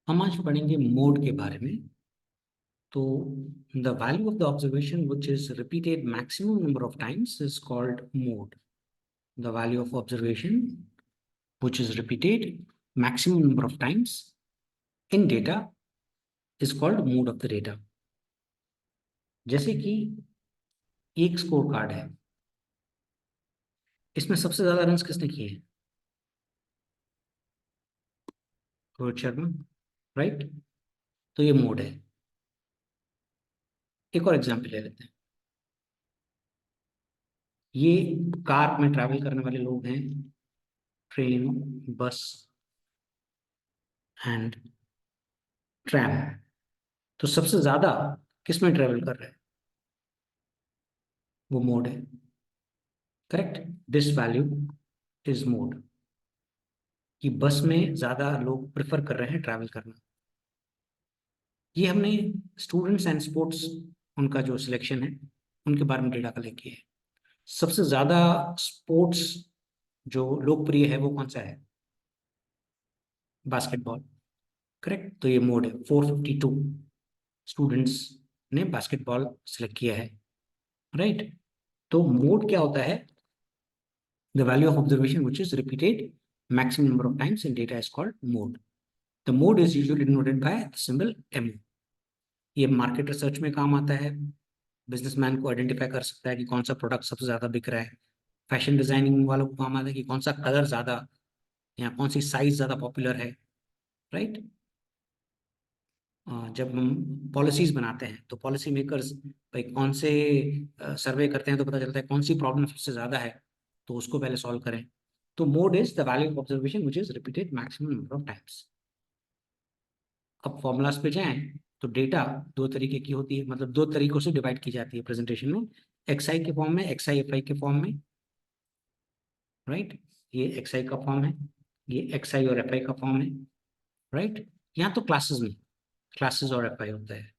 हम आज पढ़ेंगे मोड के बारे में। तो the value of the observation which is repeated maximum number of times is called mode. The value of observation which is repeated maximum number of times in data is called mode of the data. जैसे कि एक score card है, इसमें सबसे ज्यादा run किसने किए हैं? रोहित शर्मा, राइट। तो ये मोड है। एक और एग्जाम्पल ले लेते हैं। ये कार में ट्रैवल करने वाले लोग हैं, ट्रेन, बस एंड ट्रैम। तो सबसे ज्यादा किस में ट्रेवल कर रहे हैं? वो मोड है। Correct. This value is mode, कि बस में ज्यादा लोग प्रेफर कर रहे हैं ट्रैवल करना। ये हमने स्टूडेंट्स एंड स्पोर्ट्स, उनका जो सिलेक्शन है उनके बारे में डेटा कलेक्ट किया है। सबसे ज्यादा स्पोर्ट्स जो लोकप्रिय है वो कौन सा है? बास्केटबॉल। करेक्ट। तो ये मोड है। 452 स्टूडेंट्स ने बास्केटबॉल सिलेक्ट किया है, राइट। तो मोड क्या होता है? The value of observation which is repeated maximum number of times in data is called mode. The mode is usually denoted by the symbol MO. ये market research में काम आता है। बिजनेसमैन को आइडेंटिफाई कर सकता है कि कौन सा प्रोडक्ट सबसे ज्यादा बिक रहा है। फैशन डिजाइनिंग वालों को काम आता है कि कौन सा कलर ज्यादा या कौन सी साइज ज्यादा पॉपुलर है, राइट। जब हम पॉलिसीज बनाते हैं तो पॉलिसी मेकर्स भाई कौन से सर्वे करते हैं तो पता चलता है कौन सी प्रॉब्लम सबसे ज्यादा है, तो उसको पहले सॉल्व करें। तो mode is the value of observation which is repeated maximum number of times. अब फॉर्मूलाज पे जाएं तो डेटा दो तरीके की होती है, मतलब दो तरीकों से डिवाइड की जाती है प्रेजेंटेशन में। एक्सआई के फॉर्म में, एक्सआई एफआई के फॉर्म में, राइट। ये एक्सआई का फॉर्म है, ये एक्सआई और एफआई का फॉर्म है, राइट। यहाँ तो क्लासेस में क्लासेस और एफआई होता है।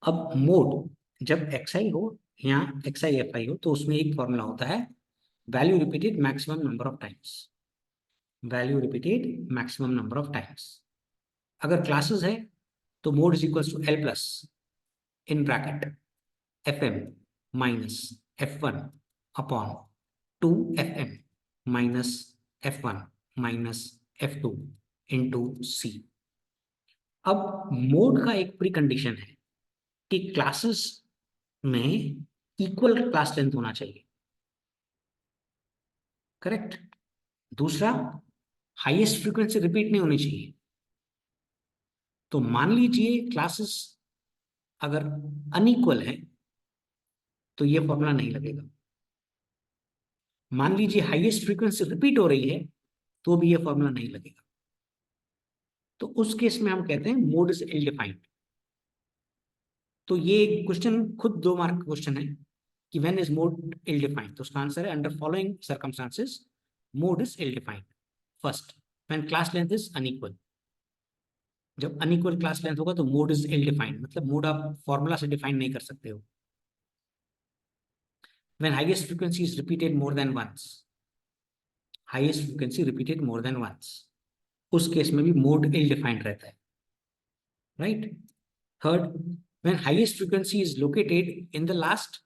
अब मोड जब एक्सआई हो या एक्सआई एफआई हो तो उसमें एक फॉर्मूला होता है, value repeated maximum number of times. Value repeated maximum number of times. अगर क्लासेस है तो mode is equal to L plus in bracket F M minus F one upon two F M minus F one minus F two into C. अब mode का एक pre condition है कि classes में equal class length होना चाहिए, correct. दूसरा, highest frequency repeat नहीं होनी चाहिए। तो मान लीजिए क्लासेस अगर अनइक्वल है तो ये फॉर्मूला नहीं लगेगा। मान लीजिए हाईएस्ट फ्रीक्वेंसी रिपीट हो रही है तो भी ये फॉर्मूला नहीं लगेगा। तो उस केस में हम कहते हैं मोड इज इल डिफाइंड। तो ये क्वेश्चन खुद 2 मार्क का क्वेश्चन है कि when is mode ill defined. तो उसका आंसर है under following circumstances mode is ill defined. First, when class length is unequal. जब अनइक्वल क्लास लेंथ होगा तो मोड इज इल डिफाइंड, मतलब मोड आप फॉर्मूला से डिफाइन नहीं कर सकते हो। When highest frequency is repeated more than once. Highest frequency repeated more than once, उस केस में भी मोड इल डिफाइंड रहता है, right. Third, when highest frequency is located in the last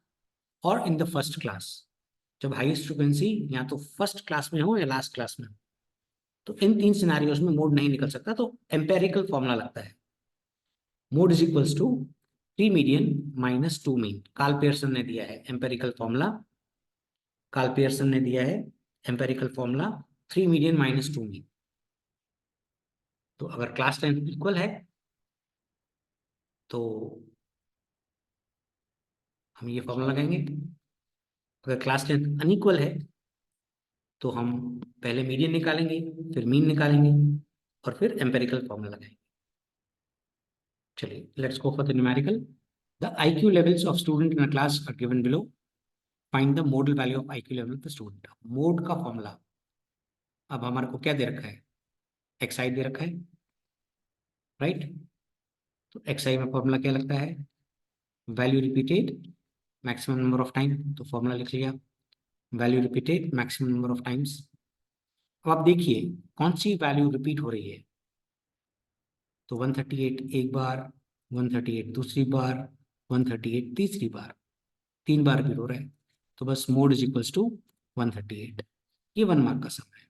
और इन द फर्स्ट क्लास। जब highest frequency या तो first class में हो या लास्ट क्लास में हो, तो इन 3 सिनारियोज में मोड नहीं निकल सकता। तो एम्पेरिकल फॉर्मूला लगता है, mode is equals to 3 median minus 2 mean. Karl Pearson ने दिया है एम्पेरिकल फॉर्मूला। कार्ल पियर्सन ने दिया है empirical formula 3 median minus 2 mean. तो अगर क्लास लेंथ इक्वल है तो हम ये फॉर्मूला लगाएंगे। अगर क्लास लेंथ अनइक्वल है तो हम पहले मीडियन निकालेंगे, फिर मीन निकालेंगे और फिर एम्पेरिकल फॉर्मूला लगाएंगे। चलिए, let's go for the numerical. The IQ levels of student in a class are given below. Find the modal value of IQ level of the student. Mode का formula अब हमारे को क्या दे रखा है? एक्सआई दे रखा है, राइट। तो एक्सआई में फॉर्मूला क्या लगता है? Value repeated maximum number of time. तो फॉर्मूला लिख लिया, value repeated maximum number of times. अब आप देखिए कौन सी वैल्यू रिपीट हो रही है। तो 138 एक बार, 138 दूसरी बार, 138 तीसरी बार, 3 बार भी हो रहा है। तो बस मोड इज इक्वल्स टू 138। ये 1 मार्क का सम है।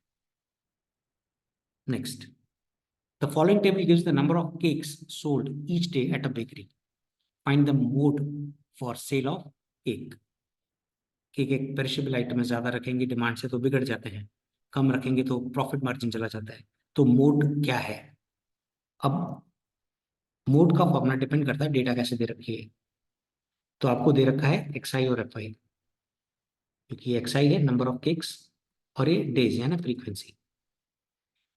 Next, the following table gives the number of cakes sold each day at a bakery. Find the mode for sale of cake. Cake एक पेरिशेबल आइटम है, ज्यादा रखेंगे डिमांड से तो बिगड़ जाते हैं, कम रखेंगे तो प्रॉफिट मार्जिन चला जाता है। तो मोड क्या है? अब मोड का फॉर्मूला डिपेंड करता है डेटा कैसे दे रखी है। तो आपको दे रखा है एक्स आई और एफ आई, क्योंकि एक्स आई है नंबर ऑफ केक्स और ये डेज है ना, फ्रीक्वेंसी।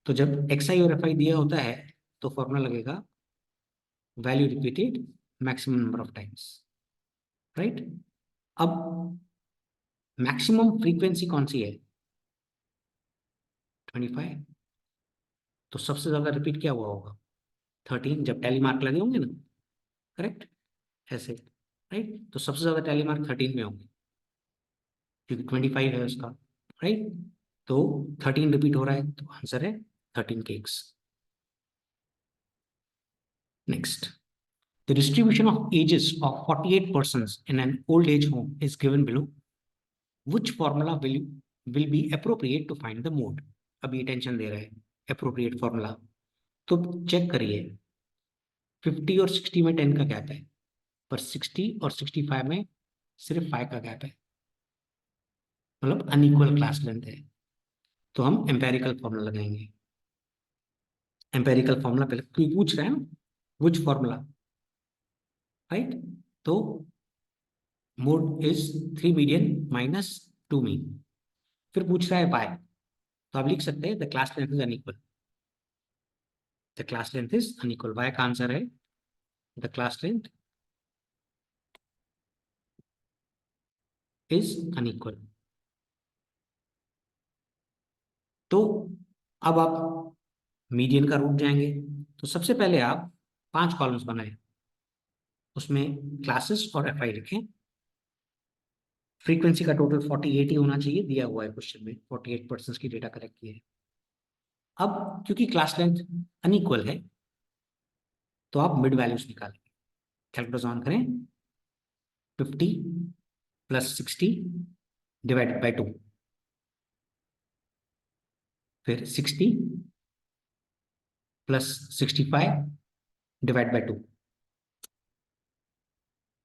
तो जब एक्स आई और एफ आई दिया होता है तो फॉर्मूला लगेगा value repeated maximum number of times, right. अब मैक्सिमम फ्रीक्वेंसी कौन सी है? 25। तो सबसे ज्यादा रिपीट क्या हुआ होगा? 13, जब टैली मार्क लगे होंगे ना, करेक्ट, ऐसे, राइट। तो सबसे ज्यादा टैली मार्क 13 में होंगे, क्योंकि 25 है उसका, राइट। तो 13 रिपीट हो रहा है, तो आंसर है 13 cakes. Next, the distribution of ages of 48 persons in an old age home is given below. Which formula will be appropriate to find the mode? अब ये टेंशन दे रहा है appropriate formula। तो चेक करिए, 50 और 60 में 10 का गैप है, पर 60 और 65 में सिर्फ 5 का गैप है, मतलब अनइक्वल क्लास लेंथ है। तो हम एम्पेरिकल फॉर्मूला लगाएंगे। एम्पेरिकल फॉर्मूला पहले क्यों पूछ रहे हैं ना, विच फॉर्मूला, राइट। तो mode is 3 median minus 2 mean. फिर पूछ रहा है पाई, तो आप लिख सकते हैं the class length is unequal. The class length is unequal, why का आंसर है the class length is unequal. तो अब आप मीडियन का रूट जाएंगे। तो सबसे पहले आप 5 कॉलम्स बनाए, उसमें क्लासेस और एफ आई लिखें। फ्रीक्वेंसी का टोटल 48 ही होना चाहिए, दिया हुआ है क्वेश्चन में, 48% की डेटा कलेक्ट की है। अब क्योंकि क्लास लेंथ अनइक्वल है, तो आप मिड वैल्यूज निकालें। कैलकुलेटर ऑन करें, 50 प्लस 60 डिवाइडेड बाई 2, फिर 60 प्लस 65 डिवाइड बाई 2,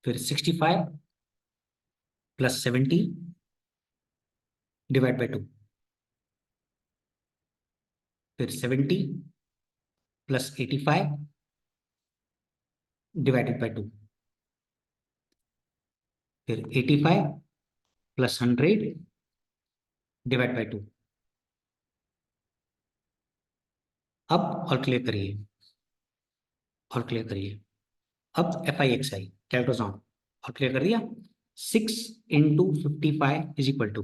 फिर 65 प्लस 70 डिवाइड बाई 2, फिर 70 प्लस 85 डिवाइडेड बाई 2, फिर 85 प्लस 100 डिवाइड बाई 2। अब और क्लियर करिए, और क्लियर करिए। अब F I X I calculator on, और क्लियर कर दिया। 6 into 55 is equal to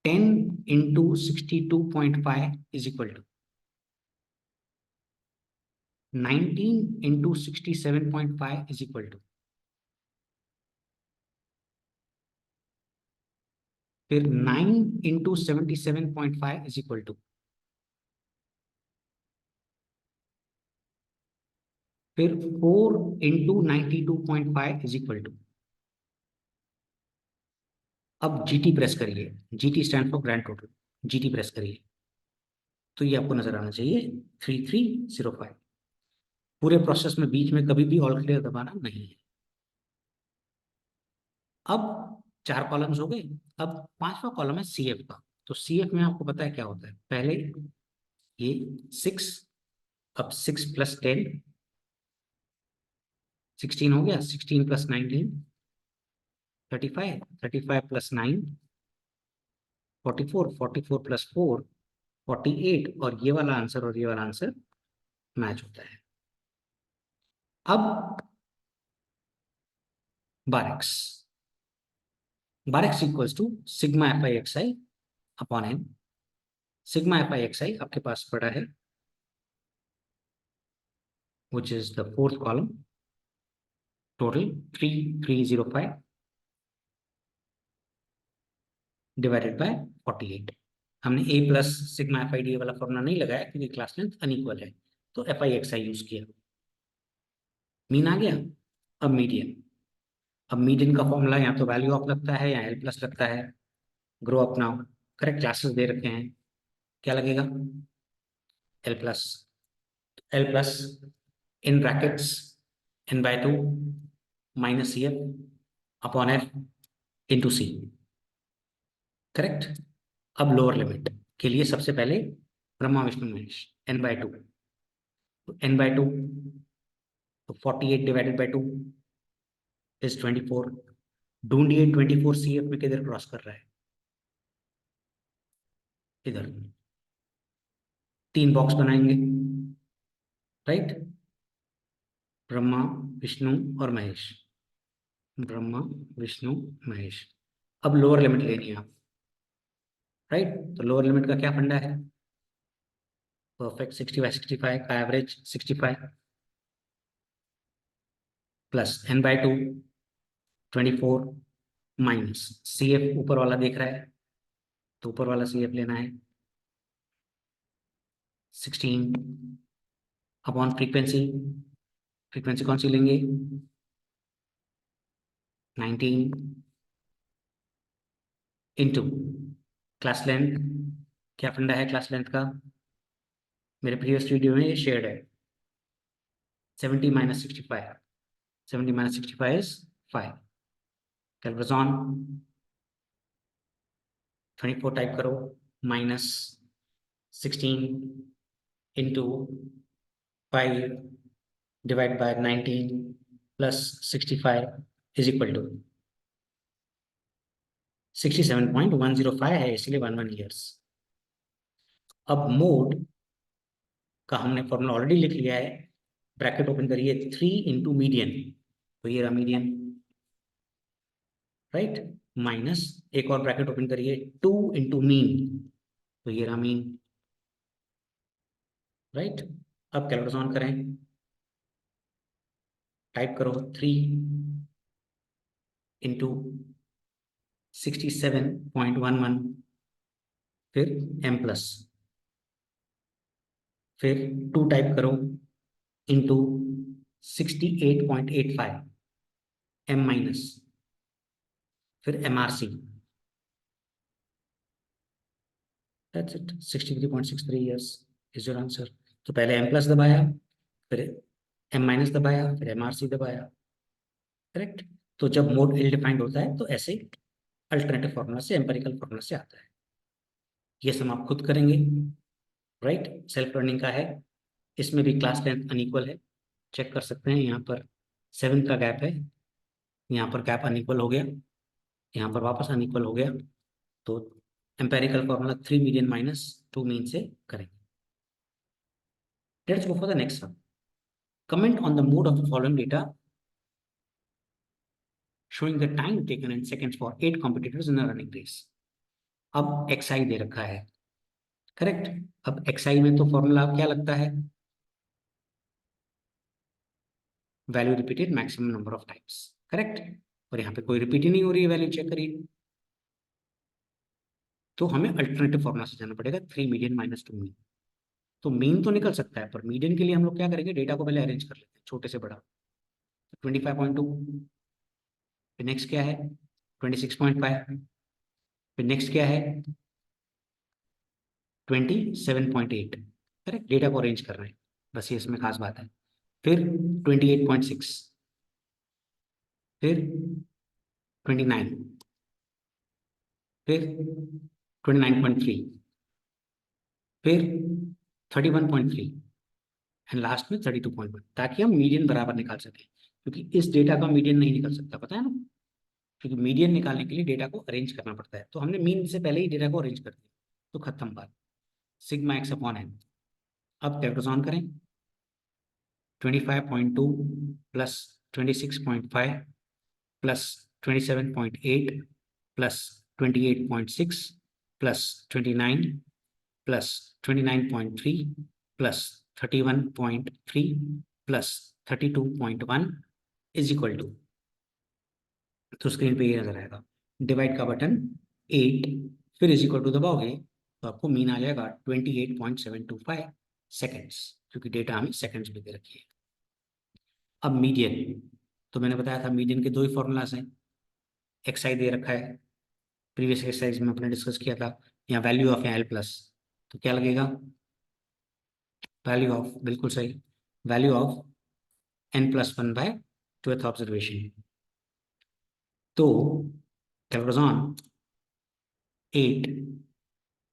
10 into 62.5 is equal to 19 into 67.5 is equal to, फिर 9 इंटू 77.5 इज इक्वल टू, फिर 4 इंटू 92.5 इज इक्वल टू। अब जीटी प्रेस करिए, GT stand for grand total, GT press करिए, तो ये आपको नजर आना चाहिए 3305। पूरे प्रोसेस में बीच में कभी भी ऑल क्लियर दबाना नहीं है। अब 4 कॉलम्स हो गए। अब 5वां कॉलम है सी एफ का। तो सी एफ में आपको पता है क्या होता है, पहले ये 6, अब 6 प्लस 10 16 हो गया, 16 प्लस 19 35, 35 प्लस 9 44, 44 प्लस 4 48, और ये वाला आंसर और ये वाला आंसर मैच होता है। अब bar x, bar x equals to sigma F I X I upon N. Sigma F I X I आपके पास पड़ा है, which is the fourth column, total 3305 divided by 48। हमने a plus sigma F I D वाला formula नहीं लगाया क्योंकि class length unequal है। तो F I X I use किया, मीन आ गया। अब मीडियन, अब मीडियन का फॉर्मूला या तो वैल्यू ऑफ लगता है या एल प्लस लगता है। Grow up now, correct classes दे रखे हैं, क्या लगेगा? L plus, L plus in brackets N by two minus C F upon F into C, correct. अब लोअर लिमिट के लिए सबसे पहले Brahma Vishnu Mahesh N by two, तो एन बाय टू, तो 48 डिवाइडेड बाय टू इज 24। ढूंढिए 24 सी एफ में किधर क्रॉस कर रहा है, इधर। 3 बॉक्स बनाएंगे, राइट, ब्रह्मा विष्णु और महेश, ब्रह्मा विष्णु महेश। अब लोअर लिमिट लेनी है आप, राइट। तो लोअर लिमिट का क्या फंडा है? परफेक्ट 60/65 का average 65 plus N by two 24 minus C F, ऊपर वाला देख रहा है तो ऊपर वाला सी एफ लेना है 16 अपॉन फ्रीक्वेंसी, फ्रीक्वेंसी कौन सी लेंगे? 19 इंटू क्लास लेंथ, क्या फंडा है क्लास लेंथ का? मेरे प्रीवियस वीडियो में ये शेयर्ड है, 70 minus 65, 70 minus 65 is 5। Calculate on, 24 type करो, minus 16 into 5 divide by 19 plus 65 is equal to 67.105 है, इसलिए 11 ईयर्स। अब मोड का हमने फॉर्मूला ऑलरेडी लिख लिया है, ब्रैकेट ओपन करिए 3 इंटू मीडियन, तो ये रहा मीडियन, राइट, माइनस एक और ब्रैकेट ओपन करिए 2 इंटू मीन, तो ये रहा मीन, राइट। अब कैलकुलेटर ऑन करें, टाइप करो 3 इंटू 67.11, फिर m प्लस, फिर 2 टाइप करो इंटू 68.85 m माइनस, फिर MRC, that's it, 63.63 years is your answer. तो पहले m प्लस दबाया, फिर m माइनस दबाया, फिर MRC दबाया, करेक्ट। तो जब मोड इल डिफाइंड होता है तो ऐसे अल्टरनेटिव फॉर्मूला से, एम्पेरिकल फॉर्मूला से आता है। ये सब आप खुद करेंगे, राइट, सेल्फ लर्निंग का है। इसमें भी क्लास लेंथ अनइक्वल है, चेक कर सकते हैं, यहाँ पर 7 का गैप है, यहाँ पर गैप अनइक्वल हो गया, यहाँ पर वापस अनइक्वल हो गया, तो empirical formula 3 median minus 2 mean से करेंगे। Let's go for the next one. Comment on the mode of the following data showing the time taken in seconds for 8 competitors in a running race। अब xi दे रखा है, correct. अब xi में तो formula क्या लगता है? Value repeated maximum number of times, correct. और यहाँ पे कोई रिपीट ही नहीं हो रही है वैल्यू, चेक करिए। तो हमें अल्टरनेटिव फॉर्मूला से जाना पड़ेगा, 3 मीडियन माइनस 2 मीन। तो मीन तो निकल सकता है, पर मीडियन के लिए हम लोग क्या करेंगे, डेटा को पहले अरेंज कर लेते हैं छोटे से बड़ा। 25.2, फिर नेक्स्ट क्या है 26.5, फिर नेक्स्ट क्या है 27.8, करेक्ट। डेटा को अरेंज कर रहे हैं, बस ये इसमें खास बात है। फिर 28.6, फिर 29, फिर 29.3, फिर 31.3 एंड लास्ट में 32.1, ताकि हम मीडियन बराबर निकाल सकें, क्योंकि इस डेटा का मीडियन नहीं निकल सकता, पता है ना, क्योंकि मीडियन निकालने के लिए डेटा को अरेंज करना पड़ता है। तो हमने मीन से पहले ही डेटा को अरेंज कर दिया, तो खत्म बात, सिग्मा एक्स अपॉन एन। अब कैलकुलेटर ऑन करें, 25.2 plus 26.5 plus 27.8 plus 28.6 plus 29 plus 29.3 plus 31.3 plus 32.1 is equal to, तो स्क्रीन पे ये नजर आएगा, डिवाइड का बटन 8, फिर इज इक्वल टू दबाओगे तो आपको मीन आ जाएगा 28.725, सेकेंड्स, क्योंकि डेटा हमें सेकेंड्स में दे रखी है। अब मीडियन, तो मैंने बताया था मीडियन के दो ही फॉर्मूलाज हैं, एक्सआई दे रखा है, प्रीवियस एक्सरसाइज में अपने डिस्कस किया था, या वैल्यू ऑफ या एल प्लस, तो क्या लगेगा, वैल्यू ऑफ, बिल्कुल सही, value of N plus one by twelfth observation. तो calculate on 8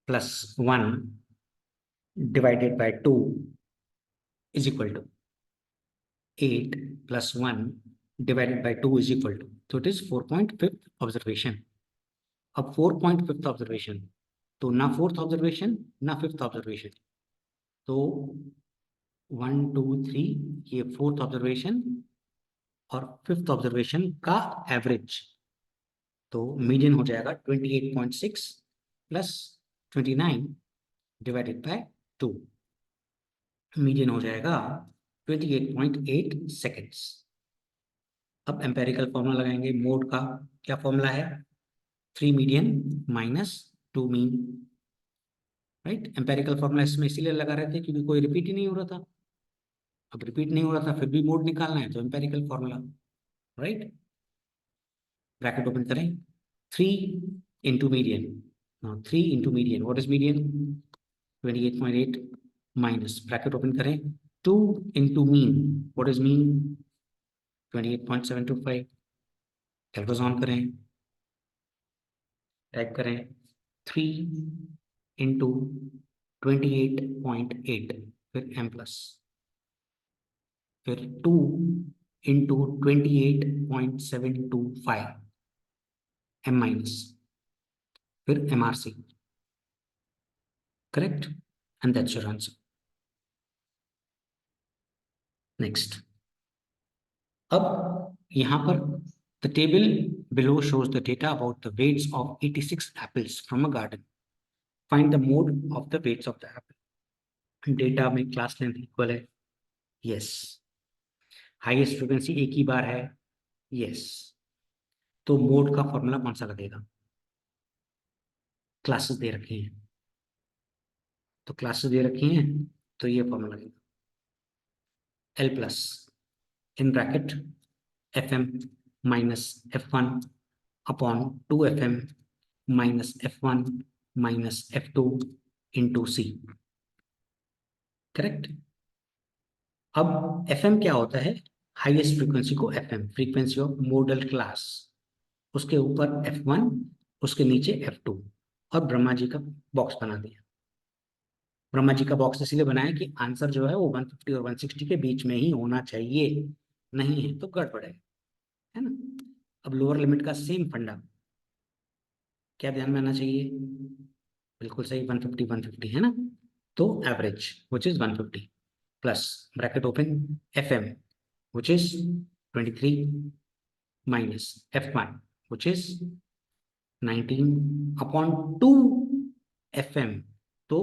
plus 1 divided by 2 is equal to 8 plus 1 divided by 2 is equal to, so it is 4.5 observation. अब 4.5 observation, तो ना fourth observation ना fifth observation, तो 1 2 3 ये fourth observation और fifth observation का average, तो मीडियन हो जाएगा 28.6 प्लस 29 डिवाइडेड बाय 2, मीडियन हो जाएगा 28.8 सेकेंड्स। अब एम्पेरिकल फॉर्मूला लगाएंगे मोड का, क्या फॉर्मूला है, 3 median minus 2 mean, right. Empirical formula इसमें इसीलिए लगा रहे थे क्योंकि कोई रिपीट ही नहीं हो रहा था, अब रिपीट नहीं हो रहा था फिर भी मोड निकालना है, तो empirical formula, right. Bracket open करें, 3 into median, 3 into median, what is median, 28.8 minus, bracket open करें, 2 into mean, what is mean, 28.725, calculator on करें, टाइप करें 3 इंटू 28.8, फिर एम प्लस, फिर 2 इंटू 28.725 एम माइनस, फिर M R C, correct, and that's your answer. Next, अब यहां पर the table below shows the data about the weights of 86 apples from a garden. Find the mode of the weights of the apple. Data में class length equal है, yes. Highest frequency एक ही बार है, yes. तो mode का formula कौन सा लगेगा, classes दे रखी हैं, तो क्लासेस दे रखी हैं, तो ये फॉर्मूला लगेगा L plus in bracket F M minus F one upon 2 FM minus F1 minus F2 into C, correct. अब FM क्या होता है, हाईएस्ट फ्रीक्वेंसी को FM, frequency of modal class, उसके ऊपर F1, उसके नीचे F2, और ब्रह्मा जी का बॉक्स बना दिया। ब्रह्मा जी का बॉक्स इसलिए बनाया कि आंसर जो है वो 150 और 160 के बीच में ही होना चाहिए, नहीं है तो गड़बड़ है ना। अब लोअर लिमिट का सेम फंडा, क्या ध्यान में आना चाहिए, बिल्कुल सही, 150 150 है ना, तो average which is 150 plus bracket open FM which is 23 minus F1 which is 19 upon 2 FM, तो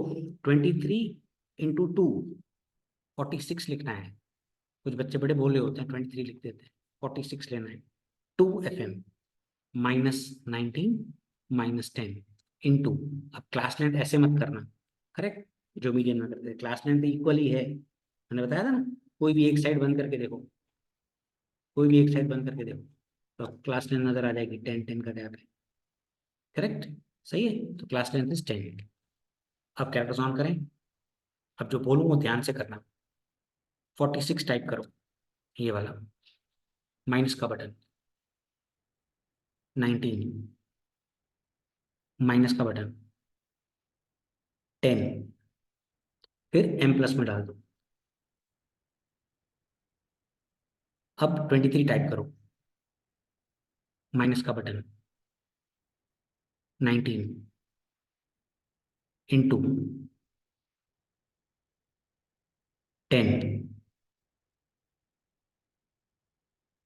23 इंटू 2 46 लिखना है, कुछ बच्चे बड़े भोले होते हैं 23 लिख देते हैं, 46 लेना है, 2 FM माइनस 19 माइनस 10 इंटू, अब क्लास लेंथ ऐसे मत करना, करेक्ट, जो मीडियन में करते हैं क्लास लेंथ इक्वल ही है, मैंने बताया था ना, कोई भी एक साइड बंद करके देखो, कोई भी एक साइड बंद करके देखो, तो क्लास लेंथ नजर आ जाएगी, 10 10 का गैप है, करेक्ट, सही है, तो क्लास लेंथ इज 10। अब कैरेक्टर्स ऑन करें, अब जो बोलूँ वो ध्यान से करना, 46 टाइप करो, ये वाला, माइनस का बटन, 19 माइनस का बटन, 10, फिर M प्लस में डाल दो, अब 23 टाइप करो, माइनस का button, 19 into 10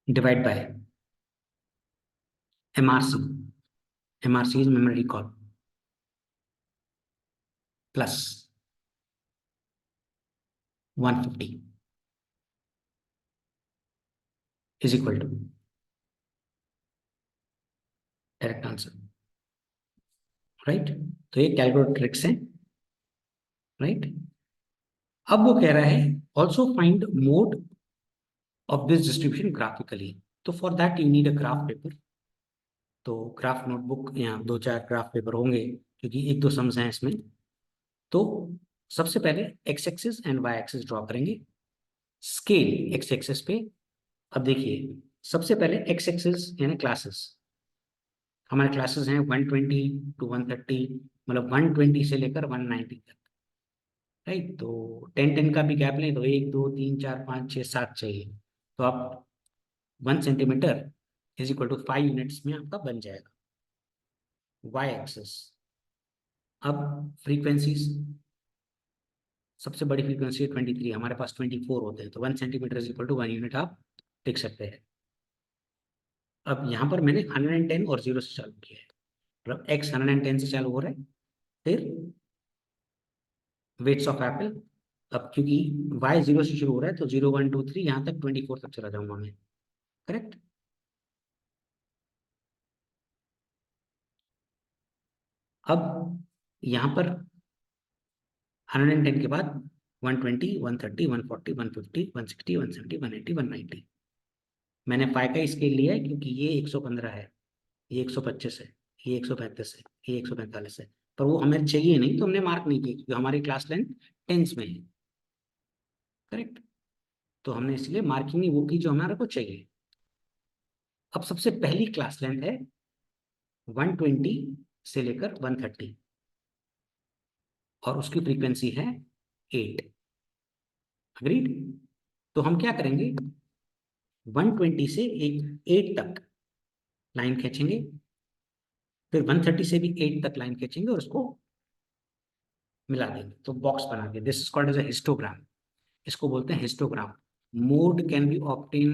divide by MRC, MRC is memory recall, plus 150 is equal to direct answer, right. तो ये कैलकुलेट ट्रिक्स हैं, राइट। अब वो कह रहा है also find mode of this distribution graphically. तो for that you need a graph paper. तो ग्राफ नोटबुक, यहाँ 2-4 ग्राफ पेपर होंगे क्योंकि 1-2 सम्स हैं इसमें। तो सबसे पहले X axis and Y axis draw करेंगे स्केल एक्स एक्सिस पे। अब देखिए, सबसे पहले एक्स एक्सिस यानी क्लासेस, हमारे क्लासेस हैं 120 to 130, मतलब 120 से लेकर 190 तक, राइट। तो 10-10 का भी गैप लें तो 1 2 3 4 5 6 7 चाहिए। तो आप 1 centimetre is equal to 5 units में आपका बन जाएगा वाई एक्सिस। अब फ्रीक्वेंसीज, सबसे बड़ी फ्रीक्वेंसी है 23, हमारे पास 24 होते हैं, तो 1 centimetre is equal to 1 unit आप लिख सकते हैं। अब यहाँ पर मैंने 110 और 0 से चालू किया है, मतलब एक्स 110 से चालू हो रहा है। फिर वेट्स ऑफ एप्पल, अब क्योंकि वाई 0 से शुरू हो रहा है तो 0 1 2 3 यहाँ तक 24 तक चला जाऊंगा मैं, करेक्ट। अब यहाँ पर 110 के बाद 120 130 140 150 160 170 180 190। मैंने पाई का स्केल लिया है क्योंकि ये 115 है, ये 125 है, ये 135 है, ये 145 है। पर वो हमें चाहिए नहीं तो हमने मार्क नहीं किया क्योंकि हमारी क्लास लेंथ टेंस में है, करेक्ट। तो हमने इसलिए मार्किंग नहीं वो की जो हमारे को चाहिए। अब सबसे पहली क्लास लेंथ है 120 से लेकर 130 और उसकी फ्रीक्वेंसी है 8। अग्रीड। तो हम क्या करेंगे, 120 से एक 8 तक लाइन खींचेंगे, फिर 130 से भी 8 तक लाइन खींचेंगे और उसको मिला देंगे तो बॉक्स बना के, this is called as a histogram. इसको बोलते हैं histogram. Mode can be obtain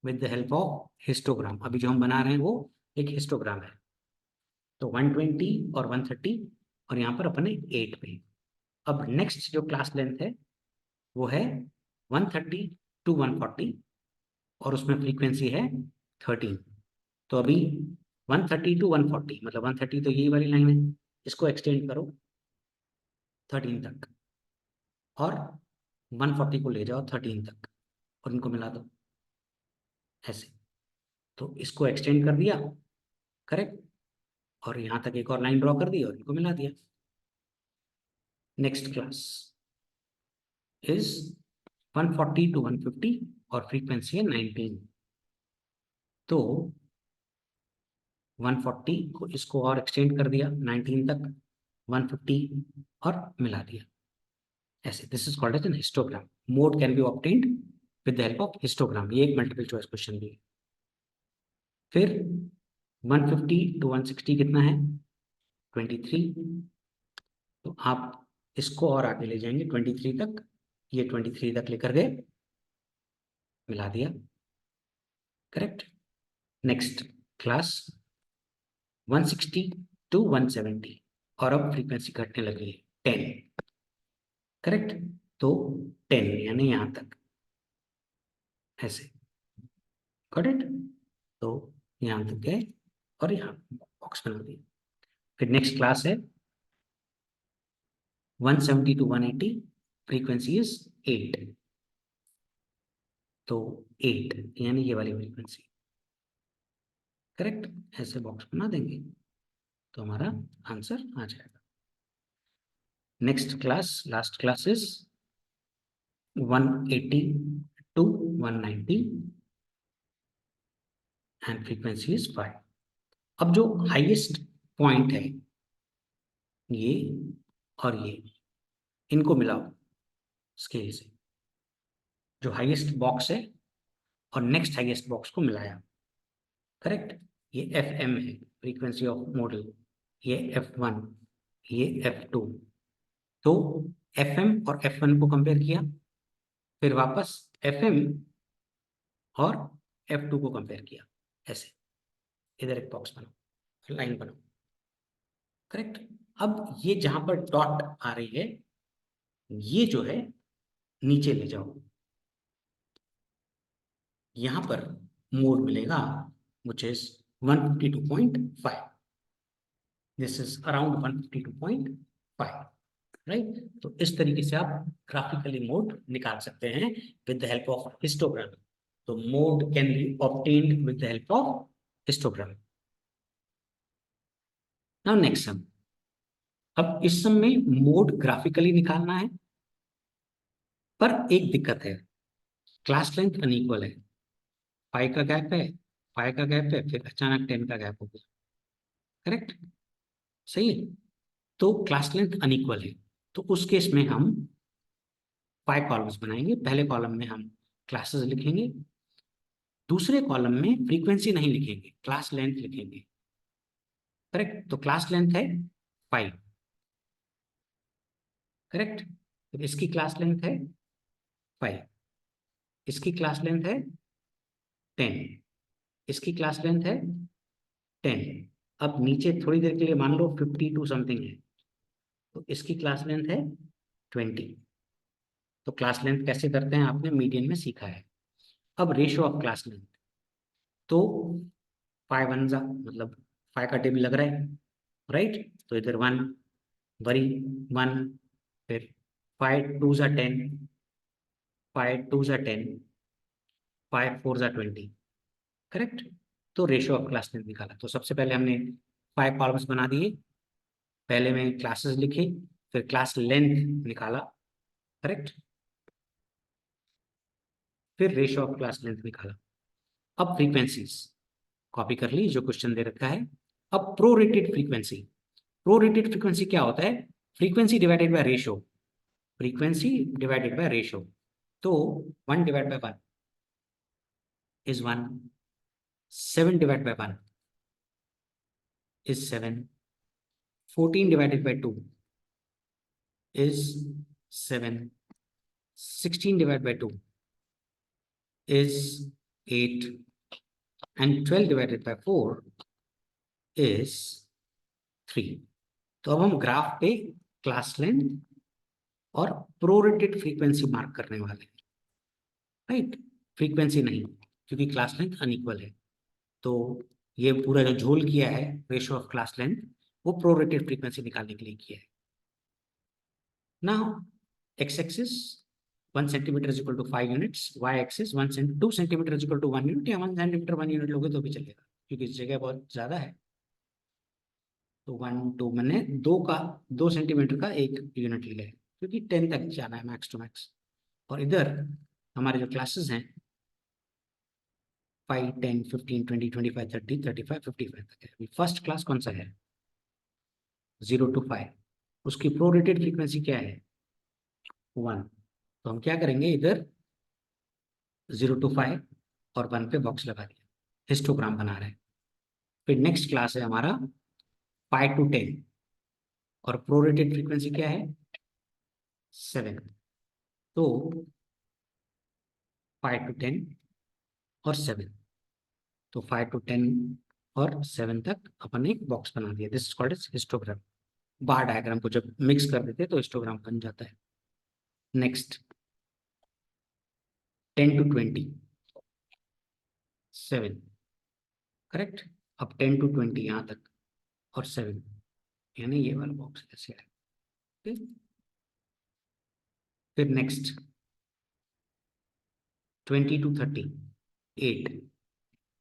with the help of histogram. अभी जो हम बना रहे हैं वो एक हिस्टोग्राम है। तो 120 और 130 और यहाँ पर अपने 8 पे। अब नेक्स्ट जो क्लास लेंथ है वो है 130 to 140 और उसमें फ्रीक्वेंसी है 13। तो अभी 130 to 140 मतलब 130 तो यही वाली लाइन है, इसको एक्सटेंड करो 13 तक और 140 को ले जाओ 13 तक और इनको मिला दो ऐसे। तो इसको एक्सटेंड कर दिया, करेक्ट, और यहाँ तक एक और लाइन ड्रॉ कर दी और इनको मिला दिया। नेक्स्ट क्लास इज 140 to 150 और फ्रीक्वेंसी है 19। तो 140 को इसको और एक्सटेंड कर दिया 19 तक, 150 और मिला दिया ऐसे। This is called as an histogram. Mode can be obtained with the help of histogram. ये एक मल्टीपल चॉइस क्वेश्चन भी है। फिर 150 to 160 कितना है, 23। तो आप इसको और आगे ले जाएंगे 23 तक, ये 23 तक लेकर गए, मिला दिया, करेक्ट। नेक्स्ट क्लास 160 to 170 और अब फ्रीक्वेंसी घटने लगी है 10, करेक्ट। तो 10 यानी यहाँ तक ऐसे, करेक्ट। तो यहाँ तक गए और यहाँ बॉक्स बना दिया। फिर नेक्स्ट क्लास है 170 to 180, फ्रीक्वेंसी इज 8। तो 8 यानी ये वाली फ्रीक्वेंसी, करेक्ट। ऐसे बॉक्स बना देंगे तो हमारा आंसर आ जाएगा। Next class, last class is 180 to 190 and frequency is 5। अब जो हाईएस्ट पॉइंट है ये और ये, इनको मिलाओ स्केल से। जो हाईएस्ट बॉक्स है और नेक्स्ट हाईएस्ट बॉक्स को मिलाया, करेक्ट। ये एफ एम है, फ्रीक्वेंसी ऑफ मॉडल, ये F1, ये F2। तो एफ एम और F1 को कंपेयर किया, फिर वापस एफ एम और F2 को कंपेयर किया ऐसे। इधर एक बॉक्स बनाओ, लाइन बनाओ, करेक्ट। अब ये जहां पर डॉट आ रही है ये जो है नीचे ले जाओ, यहां पर मोड मिलेगा which is 152.5। This is around 152.5। Right. तो इस तरीके से आप ग्राफिकली मोड निकाल सकते हैं with the help of histogram. तो mode can be obtained with the help of histogram. Now next sum. अब इस सम में मोड ग्राफिकली निकालना है, पर एक दिक्कत है, क्लास लेंथ अनइक्वल है। 5 का गैप है, 5 का गैप है, फिर अचानक 10 का गैप हो गया। करेक्ट, सही है। तो क्लास लेंथ अनइक्वल है, तो उस केस में हम 5 कॉलम्स बनाएंगे। पहले कॉलम में हम क्लासेस लिखेंगे, दूसरे कॉलम में फ्रीक्वेंसी नहीं लिखेंगे, क्लास लेंथ लिखेंगे। करेक्ट, तो क्लास लेंथ है 5। करेक्ट, तो इसकी क्लास लेंथ है 5, इसकी क्लास लेंथ है 10, इसकी क्लास लेंथ है 10। अब नीचे थोड़ी देर के लिए मान लो 52 समथिंग है, तो इसकी क्लास लेंथ है 20। तो क्लास लेंथ कैसे करते हैं आपने मीडियन में सीखा है। अब रेशियो ऑफ क्लास लेंथ, तो 5 वन जा मतलब 5 का टेबल लग रहा है, राइट। तो इधर 1 वरी 1, फिर 5 टू जा 10, 5 टू जा 10, 5 फोर जा 20। करेक्ट, तो रेशियो ऑफ क्लास लेंथ निकाला। तो सबसे पहले हमने 5 कॉलम्स बना दिए, पहले में क्लासेस लिखे, फिर क्लास लेंथ निकाला। करेक्ट, फिर रेशियो ऑफ क्लास लेंथ निकाला। अब फ्रीक्वेंसीज कॉपी कर ली जो क्वेश्चन दे रखा है। अब प्रोरेटेड फ्रीक्वेंसी, प्रोरेटेड फ्रीक्वेंसी क्या होता है, frequency divided by ratio, frequency divided by ratio. तो 1 divide by 1 is 1, 7 divide by 1 is 7, 14 divided by 2 is 7, 16 divided by 2 is 8, and 12 divided by 4 is 3। तो अब हम ग्राफ पे क्लास लेंथ और prorated frequency mark करने वाले हैं, राइट। फ्रीक्वेंसी नहीं, क्योंकि क्लास लेंथ अनइक्वल है। तो ये पूरा जो झोल किया है रेशियो ऑफ क्लास लेंथ, वो प्रोरेटेड फ्रीक्वेंसी निकालने के लिए किया है। Now, x-axis 1 centimeter is equal to 5 units, y-axis 2 centimeter is equal to 1 unit, या 1 centimeter 1 unit लोगे तो भी चलेगा, क्योंकि इस जगह बहुत ज़्यादा है। तो 1 2 मैंने 2 सेंटीमीटर का एक यूनिट लिया है, क्योंकि 10 तक जाना है मैक्स टू मैक्स। और इधर हमारे जो क्लासेस हैं 5 10 15 20 25 30 35 55 तक है। फर्स्ट क्लास कौन सा है, 0 to 5, उसकी प्रोरेटेड फ्रीक्वेंसी क्या है 1। तो हम क्या करेंगे, इधर 0 to 5 और 1 पे बॉक्स लगा दिया, हिस्टोग्राम बना रहे हैं। फिर नेक्स्ट क्लास है हमारा 5 to 10, और प्रोरेटेड फ्रीक्वेंसी क्या है 7। तो 5 to 10 और 7, तो 5 to 10 और 7 तक अपन एक बॉक्स बना दिया, this is called as histogram. Bar diagram को जब मिक्स कर देते हैं तो हिस्टोग्राम बन जाता है। Next 10 to 20 7। करेक्ट, अब 10 to 20 यहाँ तक और 7, यानी ये वाला बॉक्स ऐसे है। ठीक? फिर next 20 to 30 8,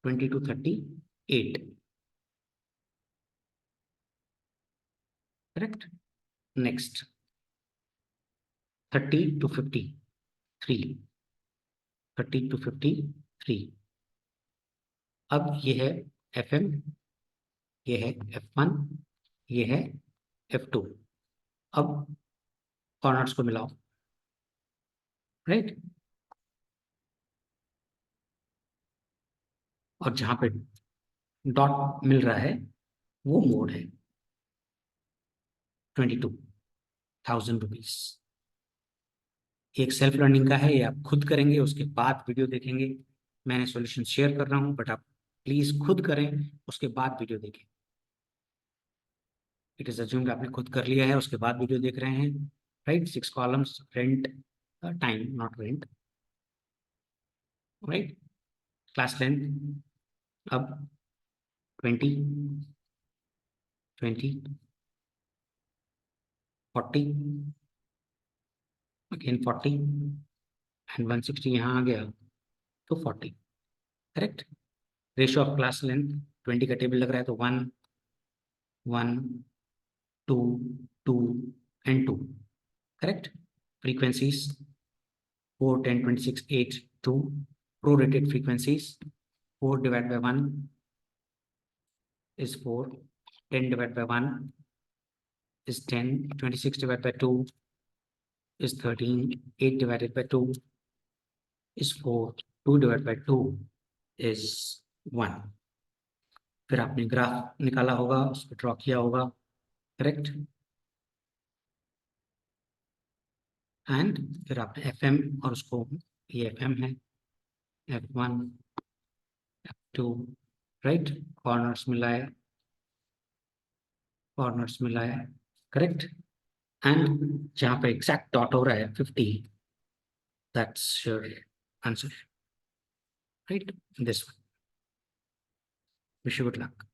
20 to 30 8। Correct, next 30 to 50 3, 30 to 50 3। अब ये है FM, ये है F1, ये है F2। अब कॉर्नर्स को मिलाओ, राइट। और जहां पे डॉट मिल रहा है वो मोड है 22,000 रुपीज। एक सेल्फ लर्निंग का है, ये आप खुद करेंगे, उसके बाद वीडियो देखेंगे। मैंने सॉल्यूशन शेयर कर रहा हूँ, बट आप प्लीज खुद करें, उसके बाद वीडियो देखें। इट इज अज्यूम्ड आपने खुद कर लिया है, उसके बाद वीडियो देख रहे हैं, right. 6 columns, rent time not rent, right. Class length अब 20 20 40, अगेन 40 एंड 160 यहाँ आ गया तो 40, correct. Ratio of class length 20 का टेबल लग रहा है तो 1 1 2 2 and 2, correct. Frequencies 4 10 26 8 2, prorated frequencies 4 divided by 1 is 4, 10 divided by 1 is 10, 26 divided by 2 is 13, 8 divided by 2 is 4, 2 divided by 2 is 1। फिर आपने ग्राफ निकाला होगा, उसको ड्रॉ किया होगा, करेक्ट। एंड फिर आपने FM और उसको, ये FM है, F1 F2, राइट, कॉर्नर्स मिलाया, करेक्ट। एंड जहाँ पे एग्जैक्ट डॉट हो रहा है 50, that's your answer, right, this one. Wish you good luck.